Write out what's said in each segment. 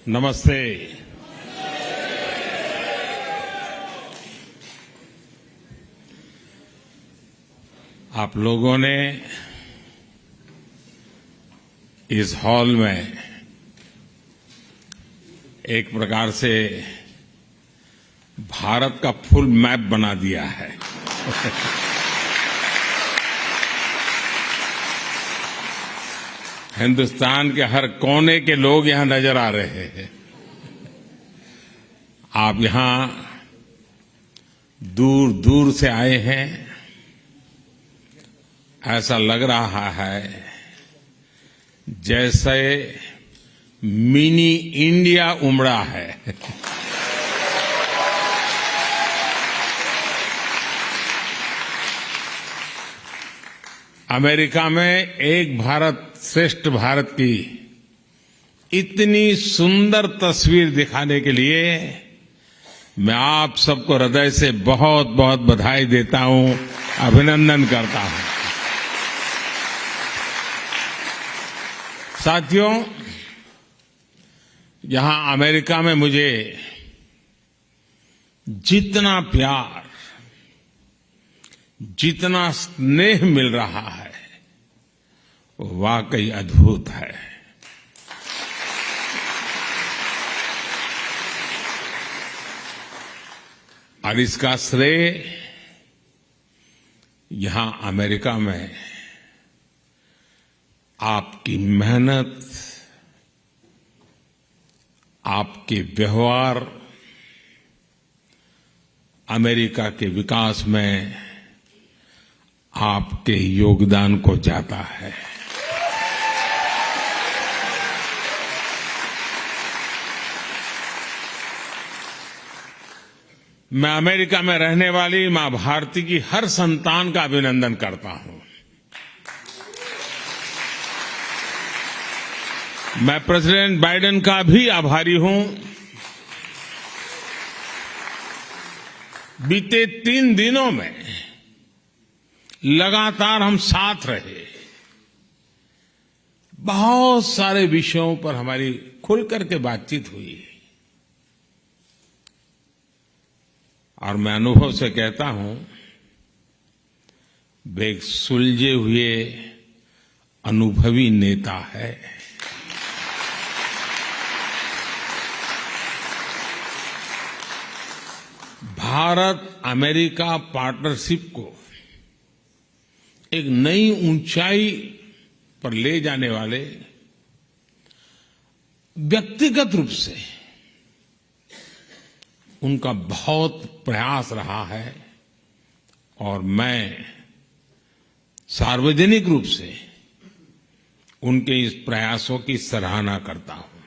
नमस्ते। आप लोगों ने इस हॉल में एक प्रकार से भारत का फुल मैप बना दिया है। हिंदुस्तान के हर कोने के लोग यहां नजर आ रहे हैं। आप यहां दूर दूर से आए हैं। ऐसा लग रहा है जैसे मिनी इंडिया उमड़ा है। अमेरिका में एक भारत श्रेष्ठ भारत की इतनी सुंदर तस्वीर दिखाने के लिए मैं आप सबको हृदय से बहुत बहुत बधाई देता हूं, अभिनंदन करता हूं। साथियों, यहां अमेरिका में मुझे जितना प्यार, जितना स्नेह मिल रहा है वो वाकई अद्भुत है। और इसका श्रेय यहां अमेरिका में आपकी मेहनत, आपके व्यवहार, अमेरिका के विकास में आपके योगदान को जाता है। मैं अमेरिका में रहने वाली मां भारती की हर संतान का अभिनंदन करता हूं। मैं प्रेसिडेंट बाइडेन का भी आभारी हूं। बीते 3 दिनों में लगातार हम साथ रहे। बहुत सारे विषयों पर हमारी खुलकर के बातचीत हुई और मैं अनुभव से कहता हूं, वे एक सुलझे हुए अनुभवी नेता है। भारत अमेरिका पार्टनरशिप को एक नई ऊंचाई पर ले जाने वाले व्यक्तिगत रूप से उनका बहुत प्रयास रहा है और मैं सार्वजनिक रूप से उनके इस प्रयासों की सराहना करता हूं।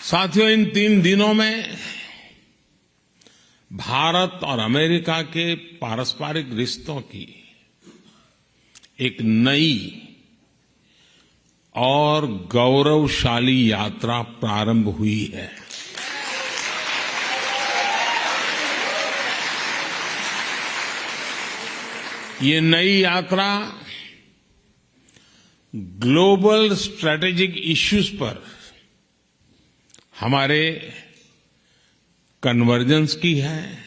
साथियों, इन 3 दिनों में भारत और अमेरिका के पारस्परिक रिश्तों की एक नई और गौरवशाली यात्रा प्रारंभ हुई है। ये नई यात्रा ग्लोबल स्ट्रैटेजिक इश्यूज पर हमारे कन्वर्जेंस की है।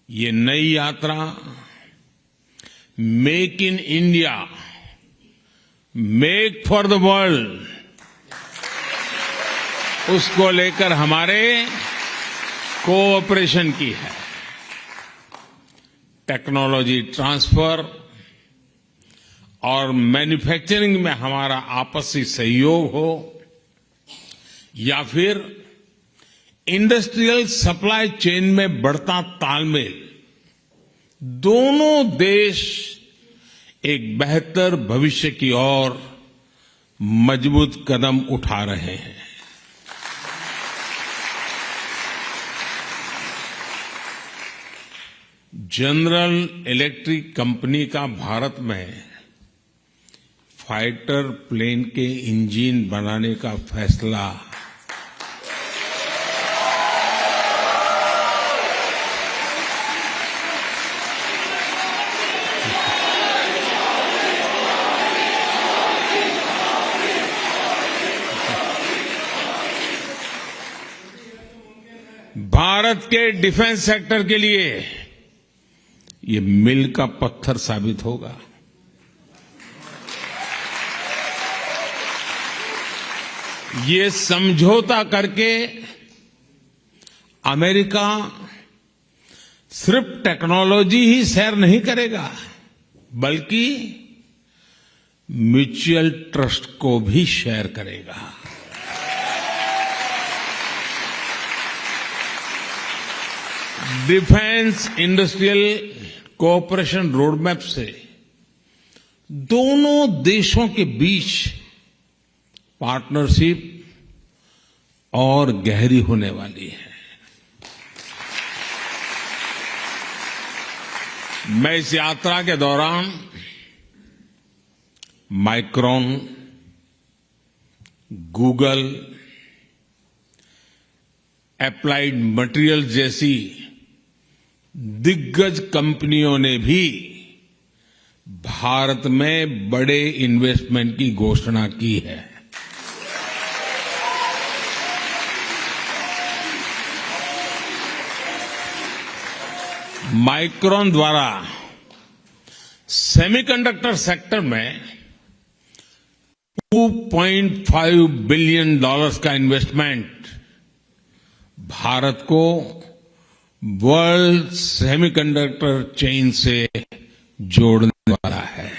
ये नई यात्रा make in India, make for the world, उसको लेकर हमारे कोऑपरेशन की है। टेक्नोलॉजी ट्रांसफर और मैन्युफैक्चरिंग में हमारा आपसी सहयोग हो या फिर इंडस्ट्रियल सप्लाई चेन में बढ़ता तालमेल, दोनों देश एक बेहतर भविष्य की ओर मजबूत कदम उठा रहे हैं। जनरल इलेक्ट्रिक कंपनी का भारत में फाइटर प्लेन के इंजन बनाने का फैसला भारत के डिफेंस सेक्टर के लिए ये मील का पत्थर साबित होगा। ये समझौता करके अमेरिका सिर्फ टेक्नोलॉजी ही शेयर नहीं करेगा, बल्कि म्यूचुअल ट्रस्ट को भी शेयर करेगा। डिफेंस इंडस्ट्रियल कोऑपरेशन रोडमैप से दोनों देशों के बीच पार्टनरशिप और गहरी होने वाली है। मैं इस यात्रा के दौरान माइक्रॉन, गूगल, एप्लाइड मटेरियल जैसी दिग्गज कंपनियों ने भी भारत में बड़े इन्वेस्टमेंट की घोषणा की है। माइक्रॉन द्वारा सेमीकंडक्टर सेक्टर में $2.5 बिलियन का इन्वेस्टमेंट भारत को वर्ल्ड सेमीकंडक्टर चेन से जोड़ने वाला है।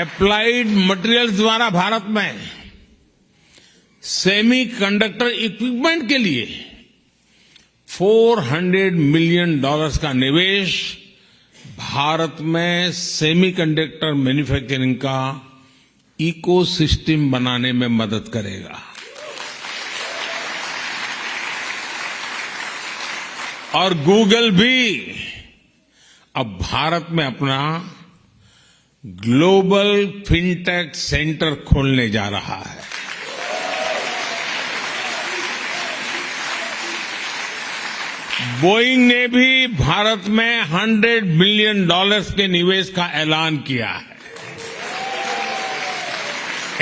एप्लाइड मटेरियल्स द्वारा भारत में सेमीकंडक्टर इक्विपमेंट के लिए $400 मिलियन का निवेश भारत में सेमीकंडक्टर मैन्युफैक्चरिंग का इकोसिस्टम बनाने में मदद करेगा। और गूगल भी अब भारत में अपना ग्लोबल फिनटेक सेंटर खोलने जा रहा है। बोइंग ने भी भारत में $100 मिलियन के निवेश का ऐलान किया है।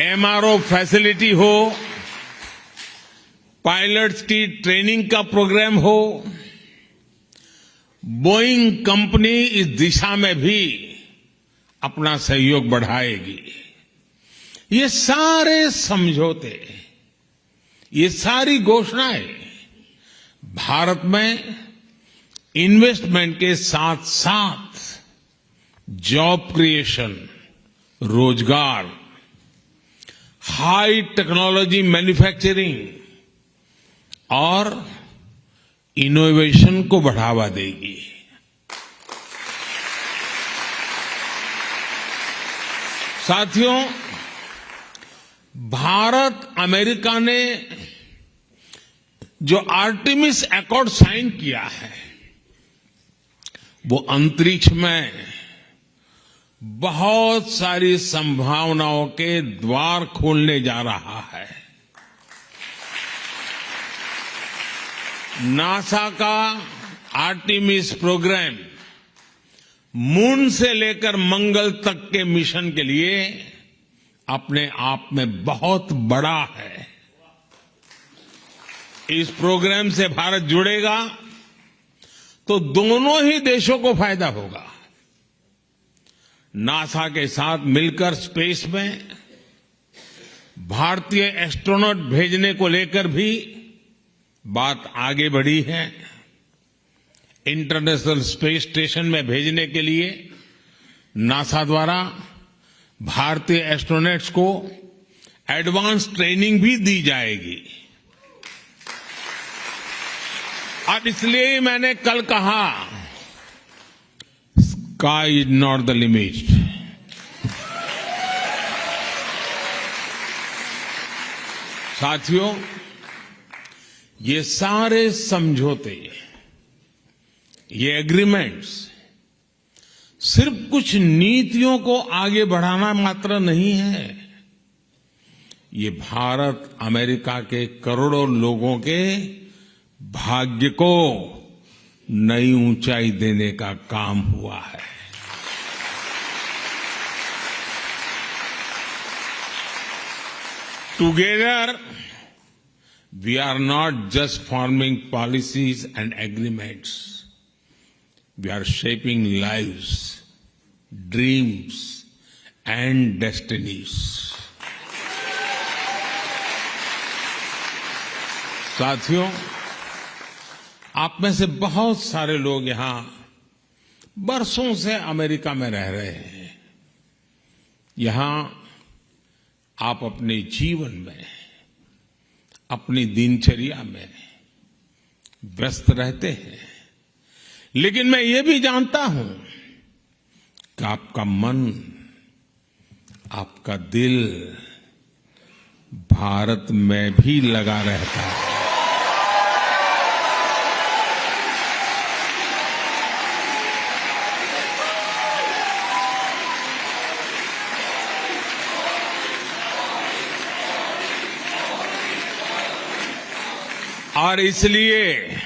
एमआरओ फैसिलिटी हो, पायलट्स की ट्रेनिंग का प्रोग्राम हो, बोइंग कंपनी इस दिशा में भी अपना सहयोग बढ़ाएगी। ये सारे समझौते, ये सारी घोषणाएं भारत में इन्वेस्टमेंट के साथ साथ जॉब क्रिएशन, रोजगार, हाई टेक्नोलॉजी मैन्युफैक्चरिंग और इनोवेशन को बढ़ावा देगी। साथियों, भारत अमेरिका ने जो आर्टेमिस अकॉर्ड साइन किया है, वो अंतरिक्ष में बहुत सारी संभावनाओं के द्वार खोलने जा रहा है। नासा का आर्टेमिस प्रोग्राम मून से लेकर मंगल तक के मिशन के लिए अपने आप में बहुत बड़ा है। इस प्रोग्राम से भारत जुड़ेगा तो दोनों ही देशों को फायदा होगा। नासा के साथ मिलकर स्पेस में भारतीय एस्ट्रोनॉट भेजने को लेकर भी बात आगे बढ़ी है। इंटरनेशनल स्पेस स्टेशन में भेजने के लिए नासा द्वारा भारतीय एस्ट्रोनॉट्स को एडवांस ट्रेनिंग भी दी जाएगी। और इसलिए ही मैंने कल कहा, sky is not the limit. साथियों, ये सारे समझौते, ये एग्रीमेंट्स सिर्फ कुछ नीतियों को आगे बढ़ाना मात्र नहीं है। ये भारत अमेरिका के करोड़ों लोगों के भाग्य को नई ऊंचाई देने का काम हुआ है। Together, we are not just forming policies and agreements. We are shaping lives, dreams, and destinies. साथियों, आप में से बहुत सारे लोग यहां बरसों से अमेरिका में रह रहे हैं। यहां आप अपने जीवन में, अपनी दिनचर्या में व्यस्त रहते हैं, लेकिन मैं ये भी जानता हूं कि आपका मन, आपका दिल भारत में भी लगा रहता है। और इसलिए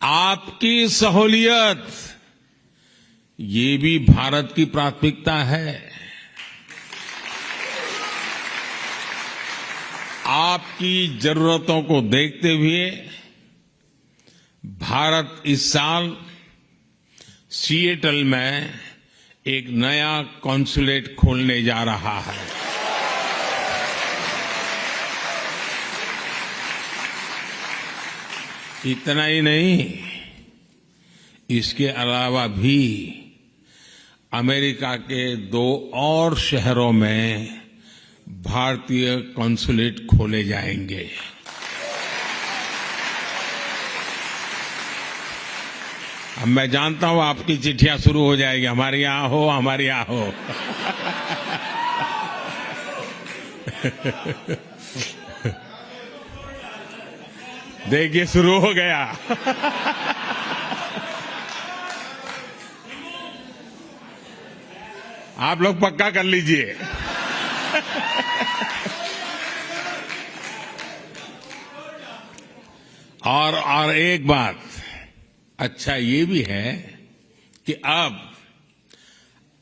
आपकी सहूलियत ये भी भारत की प्राथमिकता है। आपकी जरूरतों को देखते हुए भारत इस साल सिएटल में एक नया कॉन्सुलेट खोलने जा रहा है। इतना ही नहीं, इसके अलावा भी अमेरिका के 2 और शहरों में भारतीय कॉन्सुलेट खोले जाएंगे। अब मैं जानता हूं आपकी चिट्ठियां शुरू हो जाएगी, हमारे यहां हो, हमारे यहां हो। देखिए, शुरू हो गया। आप लोग पक्का कर लीजिए। और एक बात अच्छा ये भी है कि अब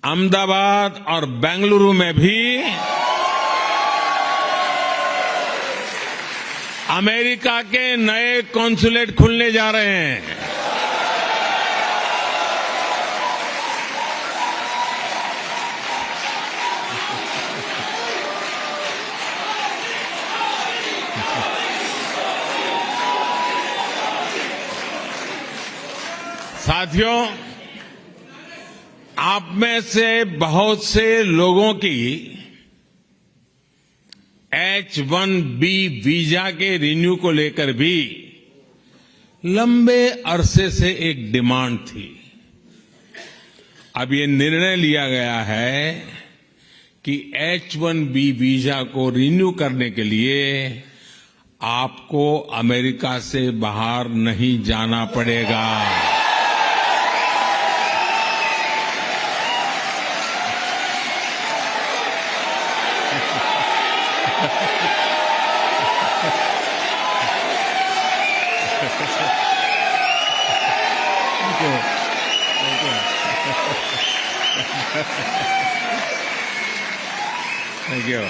अहमदाबाद और बेंगलुरु में भी अमेरिका के नए कॉन्सुलेट खुलने जा रहे हैं। साथियों, आप में से बहुत से लोगों की H-1B वीजा के रिन्यू को लेकर भी लंबे अरसे से एक डिमांड थी। अब ये निर्णय लिया गया है कि H-1B वीजा को रिन्यू करने के लिए आपको अमेरिका से बाहर नहीं जाना पड़ेगा। Thank you.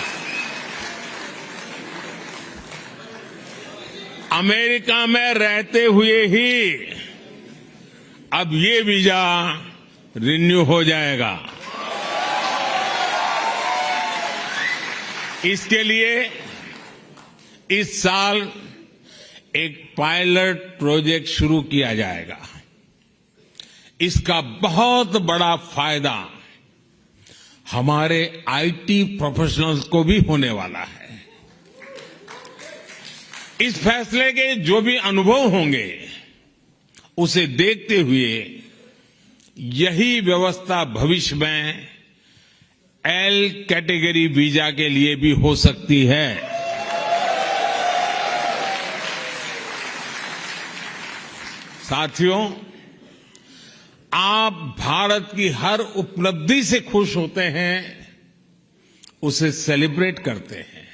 अमेरिका में रहते हुए ही अब ये वीजा रिन्यू हो जाएगा। इसके लिए इस साल एक पायलट प्रोजेक्ट शुरू किया जाएगा। इसका बहुत बड़ा फायदा हमारे आईटी प्रोफेशनल्स को भी होने वाला है। इस फैसले के जो भी अनुभव होंगे उसे देखते हुए यही व्यवस्था भविष्य में एल कैटेगरी वीजा के लिए भी हो सकती है। साथियों, आप भारत की हर उपलब्धि से खुश होते हैं, उसे सेलिब्रेट करते हैं।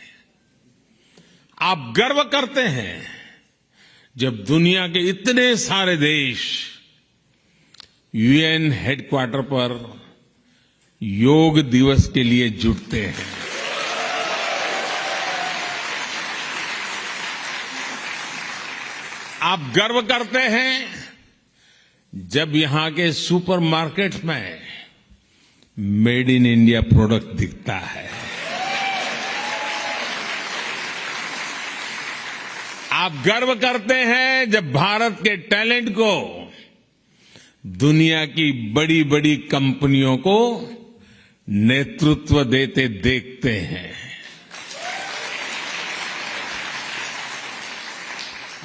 आप गर्व करते हैं जब दुनिया के इतने सारे देश यूएन हेडक्वार्टर पर योग दिवस के लिए जुटते हैं। आप गर्व करते हैं जब यहां के सुपरमार्केट में मेड इन इंडिया प्रोडक्ट दिखता है। आप गर्व करते हैं जब भारत के टैलेंट को दुनिया की बड़ी बड़ी कंपनियों को नेतृत्व देते देखते हैं।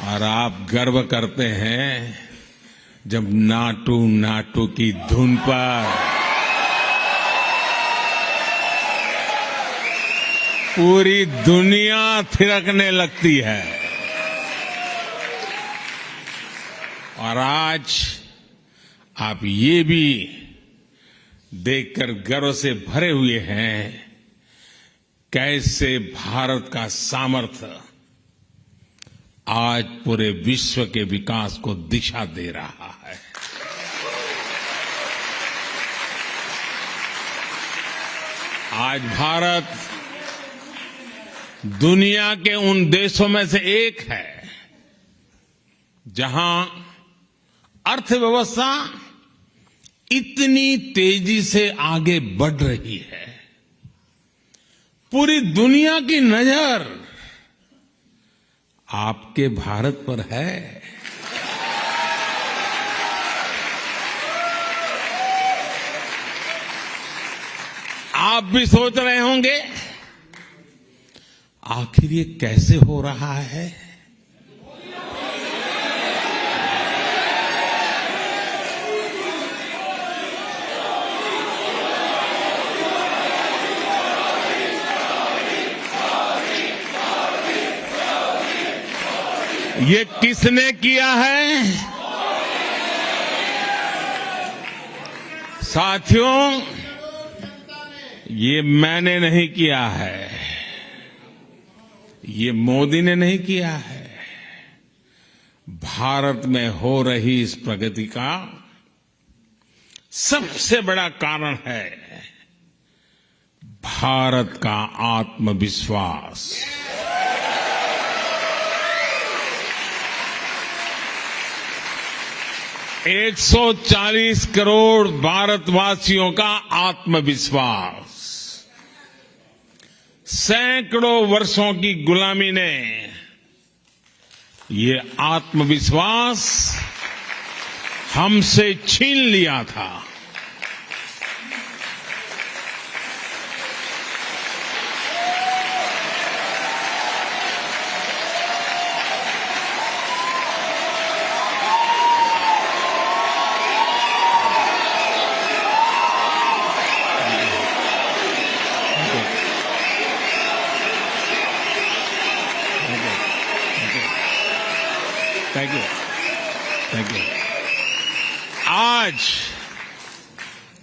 और आप गर्व करते हैं जब नाटू नाटू की धुन पर पूरी दुनिया थिरकने लगती है। और आज आप ये भी देखकर गर्व से भरे हुए हैं कैसे भारत का सामर्थ्य आज पूरे विश्व के विकास को दिशा दे रहा है। आज भारत दुनिया के उन देशों में से एक है जहां अर्थव्यवस्था इतनी तेजी से आगे बढ़ रही है। पूरी दुनिया की नजर आपके भारत पर है। आप भी सोच रहे होंगे आखिर ये कैसे हो रहा है। ये किसने किया है? साथियों, ये मैंने नहीं किया है, ये मोदी ने नहीं किया है। भारत में हो रही इस प्रगति का सबसे बड़ा कारण है भारत का आत्मविश्वास। एक 140 करोड़ भारतवासियों का आत्मविश्वास। सैकड़ों वर्षों की गुलामी ने ये आत्मविश्वास हमसे छीन लिया था। Thank you, thank you.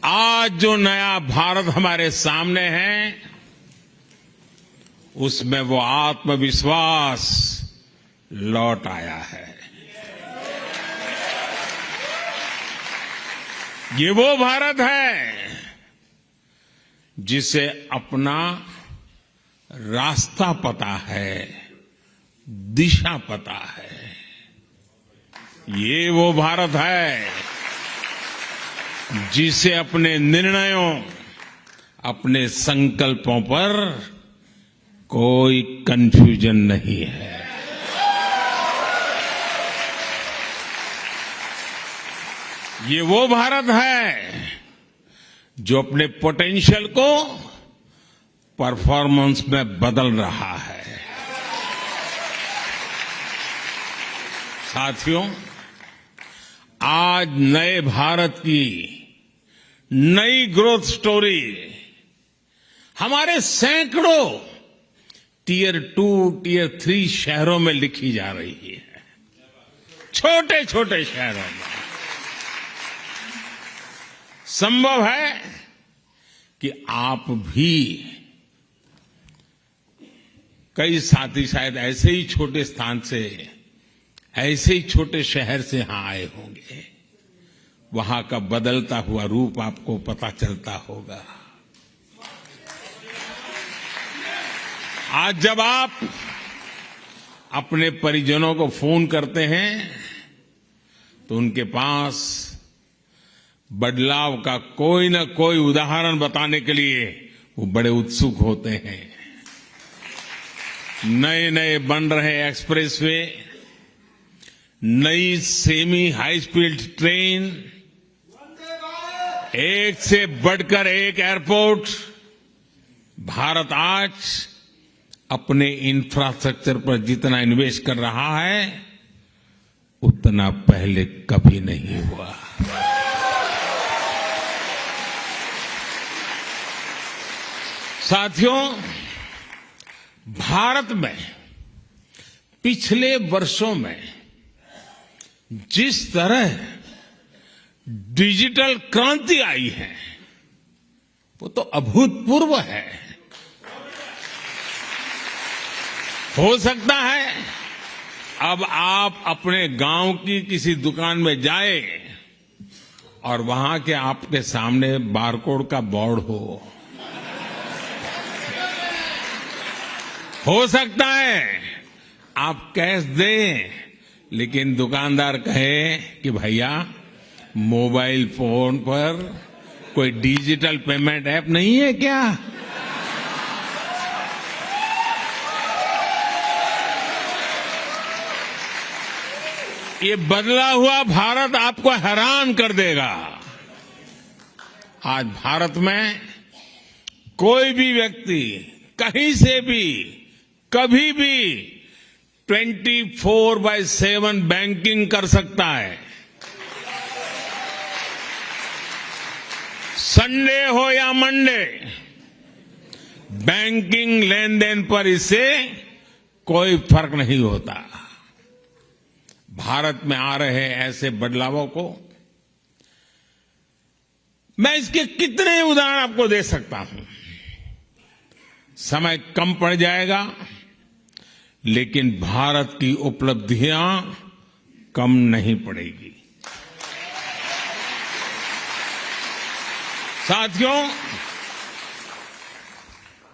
आज जो नया भारत हमारे सामने है, उसमें वो आत्मविश्वास लौट आया है। ये वो भारत है जिसे अपना रास्ता पता है, दिशा पता है। ये वो भारत है जिसे अपने निर्णयों, अपने संकल्पों पर कोई कंफ्यूजन नहीं है। ये वो भारत है जो अपने पोटेंशियल को परफॉर्मेंस में बदल रहा है। साथियों, आज नए भारत की नई ग्रोथ स्टोरी हमारे सैकड़ों टियर 2, टियर 3 शहरों में लिखी जा रही है। छोटे छोटे शहरों में संभव है कि आप भी, कई साथी शायद ऐसे ही छोटे स्थान से, ऐसे ही छोटे शहर से यहां आए होंगे। वहां का बदलता हुआ रूप आपको पता चलता होगा। आज जब आप अपने परिजनों को फोन करते हैं तो उनके पास बदलाव का कोई न कोई उदाहरण बताने के लिए वो बड़े उत्सुक होते हैं। नए नए बन रहे एक्सप्रेसवे, नई सेमी हाई स्पीड ट्रेन, एक से बढ़कर एक एयरपोर्ट, भारत आज अपने इंफ्रास्ट्रक्चर पर जितना इन्वेस्ट कर रहा है उतना पहले कभी नहीं हुआ। साथियों, भारत में पिछले वर्षों में जिस तरह डिजिटल क्रांति आई है वो तो अभूतपूर्व है। हो सकता है अब आप अपने गांव की किसी दुकान में जाए और वहां के आपके सामने बारकोड का बोर्ड हो सकता है आप कैश दें, लेकिन दुकानदार कहे कि भैया मोबाइल फोन पर कोई डिजिटल पेमेंट ऐप नहीं है क्या? ये बदला हुआ भारत आपको हैरान कर देगा। आज भारत में कोई भी व्यक्ति कहीं से भी कभी भी 24/7 बैंकिंग कर सकता है। संडे हो या मंडे, बैंकिंग लेन देन पर इससे कोई फर्क नहीं होता। भारत में आ रहे ऐसे बदलावों को मैं इसके कितने उदाहरण आपको दे सकता हूं। समय कम पड़ जाएगा, लेकिन भारत की उपलब्धियां कम नहीं पड़ेगी। साथियों,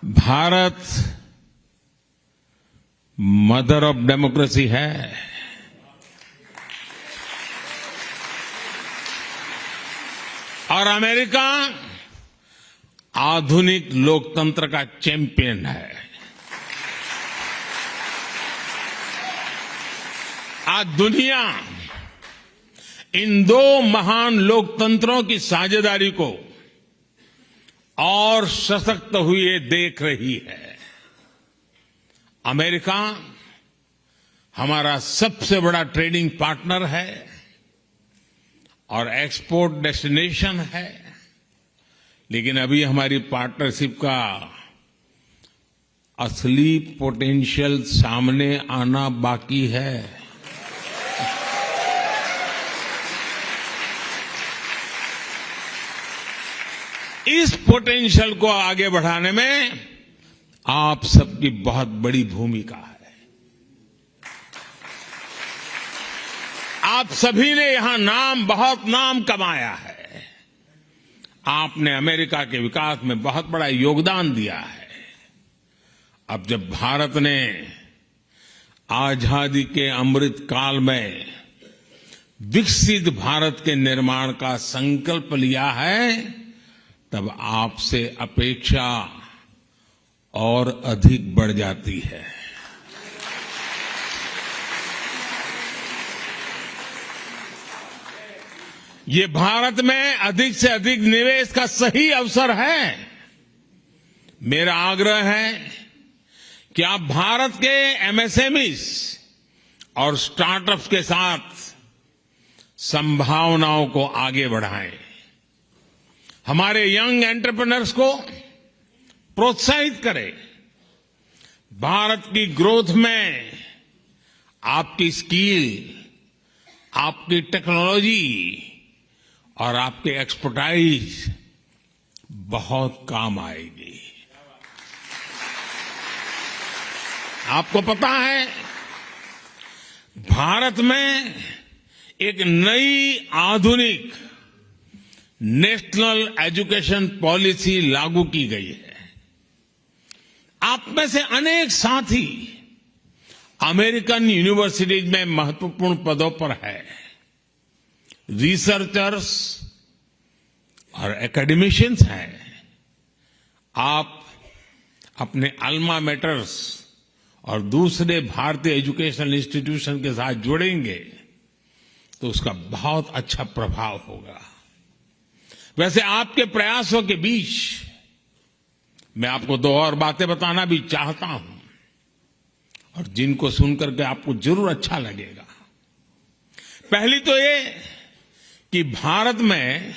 भारत मदर ऑफ डेमोक्रेसी है। और अमेरिका आधुनिक लोकतंत्र का चैंपियन है। आज दुनिया इन दो महान लोकतंत्रों की साझेदारी को और सशक्त हुए देख रही है। अमेरिका हमारा सबसे बड़ा ट्रेडिंग पार्टनर है और एक्सपोर्ट डेस्टिनेशन है, लेकिन अभी हमारी पार्टनरशिप का असली पोटेंशियल सामने आना बाकी है। इस पोटेंशियल को आगे बढ़ाने में आप सबकी बहुत बड़ी भूमिका है। आप सभी ने यहां बहुत नाम कमाया है। आपने अमेरिका के विकास में बहुत बड़ा योगदान दिया है। अब जब भारत ने आजादी के अमृत काल में विकसित भारत के निर्माण का संकल्प लिया है, तब आपसे अपेक्षा और अधिक बढ़ जाती है। ये भारत में अधिक से अधिक निवेश का सही अवसर है। मेरा आग्रह है कि आप भारत के एमएसएमईज और स्टार्टअप्स के साथ संभावनाओं को आगे बढ़ाएं। हमारे यंग एंटरप्रेन्योर्स को प्रोत्साहित करें। भारत की ग्रोथ में आपकी स्किल, आपकी टेक्नोलॉजी और आपके एक्सपर्टाइज बहुत काम आएगी। आपको पता है, भारत में एक नई आधुनिक नेशनल एजुकेशन पॉलिसी लागू की गई है। आप में से अनेक साथी अमेरिकन यूनिवर्सिटीज में महत्वपूर्ण पदों पर है, रिसर्चर्स और एकेडमिशियंस हैं। आप अपने अल्मा मैटर्स और दूसरे भारतीय एजुकेशनल इंस्टीट्यूशन के साथ जुड़ेंगे तो उसका बहुत अच्छा प्रभाव होगा। वैसे आपके प्रयासों के बीच मैं आपको दो और बातें बताना भी चाहता हूं और जिनको सुनकर के आपको जरूर अच्छा लगेगा। पहली तो ये कि भारत में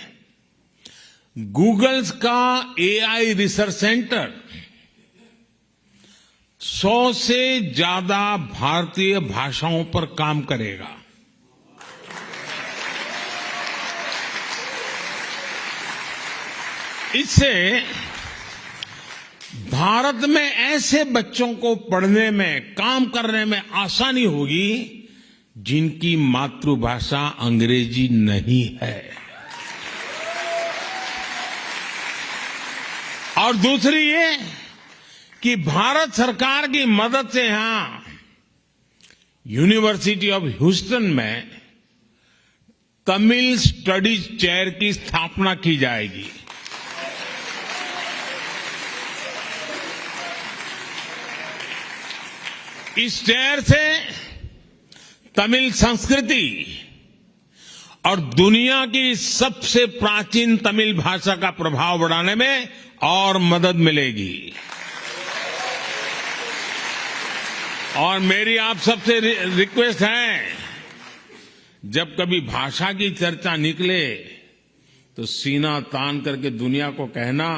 गूगल्स का एआई रिसर्च सेंटर 100 से ज्यादा भारतीय भाषाओं पर काम करेगा। इससे भारत में ऐसे बच्चों को पढ़ने में, काम करने में आसानी होगी जिनकी मातृभाषा अंग्रेजी नहीं है। और दूसरी ये कि भारत सरकार की मदद से यहां यूनिवर्सिटी ऑफ ह्यूस्टन में तमिल स्टडीज चेयर की स्थापना की जाएगी। इस चेयर से तमिल संस्कृति और दुनिया की सबसे प्राचीन तमिल भाषा का प्रभाव बढ़ाने में और मदद मिलेगी। और मेरी आप सबसे रिक्वेस्ट है, जब कभी भाषा की चर्चा निकले तो सीना तान करके दुनिया को कहना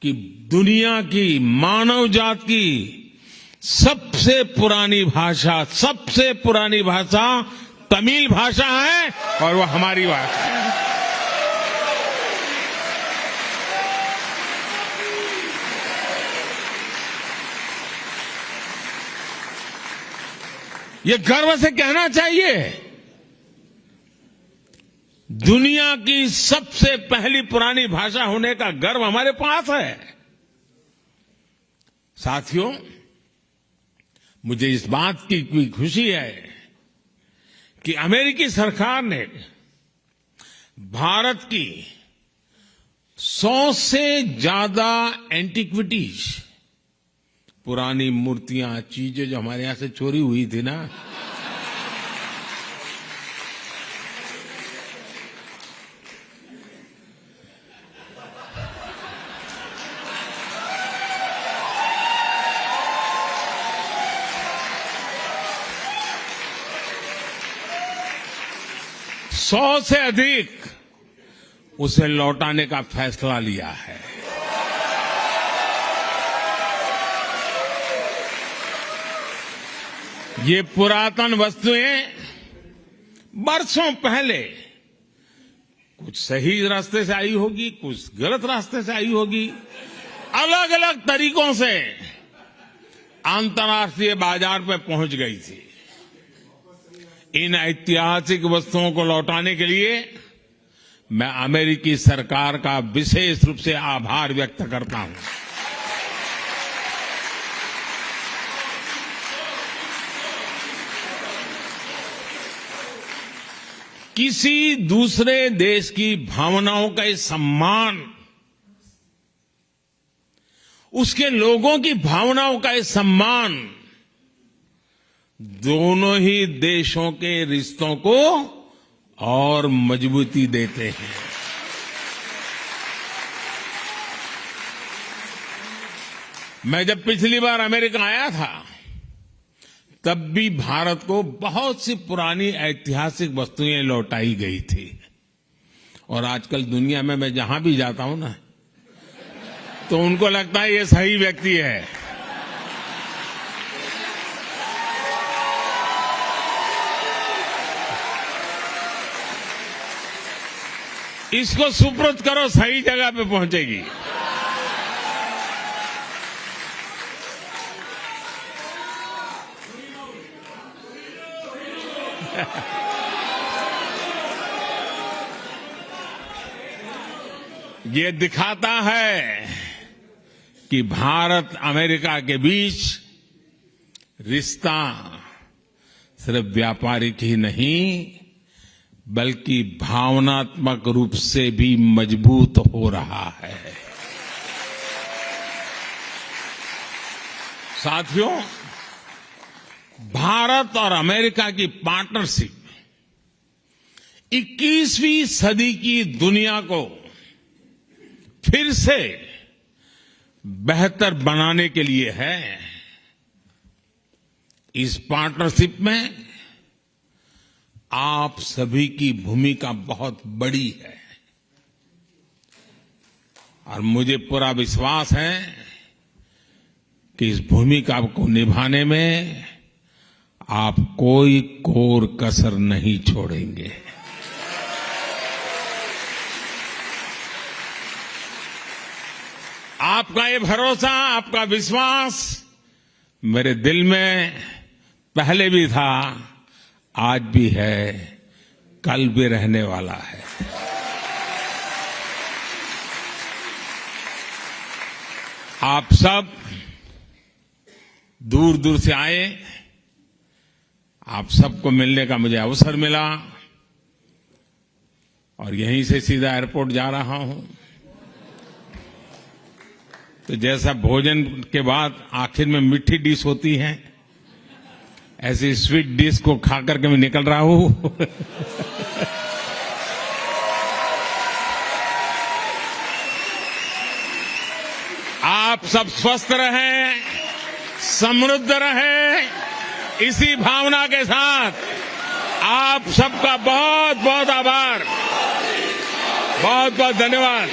कि दुनिया की, मानव जात की सबसे पुरानी भाषा तमिल भाषा है और वो हमारी भाषा है। ये गर्व से कहना चाहिए, दुनिया की सबसे पहली पुरानी भाषा होने का गर्व हमारे पास है। साथियों, मुझे इस बात की भी खुशी है कि अमेरिकी सरकार ने भारत की 100 से ज्यादा एंटिक्विटीज, पुरानी मूर्तियां, चीजें जो हमारे यहां से चोरी हुई थी ना, सौ से अधिक उसे लौटाने का फैसला लिया है। ये पुरातन वस्तुएं बरसों पहले कुछ सही रास्ते से आई होगी, कुछ गलत रास्ते से आई होगी, अलग अलग तरीकों से अंतर्राष्ट्रीय बाजार पे पहुंच गई थी। इन ऐतिहासिक वस्तुओं को लौटाने के लिए मैं अमेरिकी सरकार का विशेष रूप से आभार व्यक्त करता हूं। किसी दूसरे देश की भावनाओं का सम्मान, उसके लोगों की भावनाओं का सम्मान दोनों ही देशों के रिश्तों को और मजबूती देते हैं। मैं जब पिछली बार अमेरिका आया था तब भी भारत को बहुत सी पुरानी ऐतिहासिक वस्तुएं लौटाई गई थी। और आजकल दुनिया में मैं जहां भी जाता हूं ना, तो उनको लगता है ये सही व्यक्ति है। इसको सुपुर्द करो, सही जगह पे पहुंचेगी। ये दिखाता है कि भारत अमेरिका के बीच रिश्ता सिर्फ व्यापारिक ही नहीं बल्कि भावनात्मक रूप से भी मजबूत हो रहा है। साथियों, भारत और अमेरिका की पार्टनरशिप 21वीं सदी की दुनिया को फिर से बेहतर बनाने के लिए है। इस पार्टनरशिप में आप सभी की भूमिका बहुत बड़ी है और मुझे पूरा विश्वास है कि इस भूमिका को निभाने में आप कोई कोर कसर नहीं छोड़ेंगे। आपका ये भरोसा, आपका विश्वास मेरे दिल में पहले भी था, आज भी है, कल भी रहने वाला है। आप सब दूर दूर से आए, आप सबको मिलने का मुझे अवसर मिला और यहीं से सीधा एयरपोर्ट जा रहा हूं। तो जैसा भोजन के बाद आखिर में मीठी डिश होती है, ऐसी स्वीट डिश को खा करके मैं निकल रहा हूं। आप सब स्वस्थ रहें, समृद्ध रहें, इसी भावना के साथ आप सबका बहुत बहुत आभार, बहुत बहुत धन्यवाद।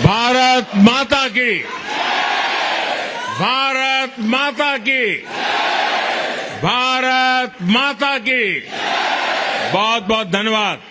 भारत माता की, भारत माता की, भारत माता की, बहुत बहुत धन्यवाद।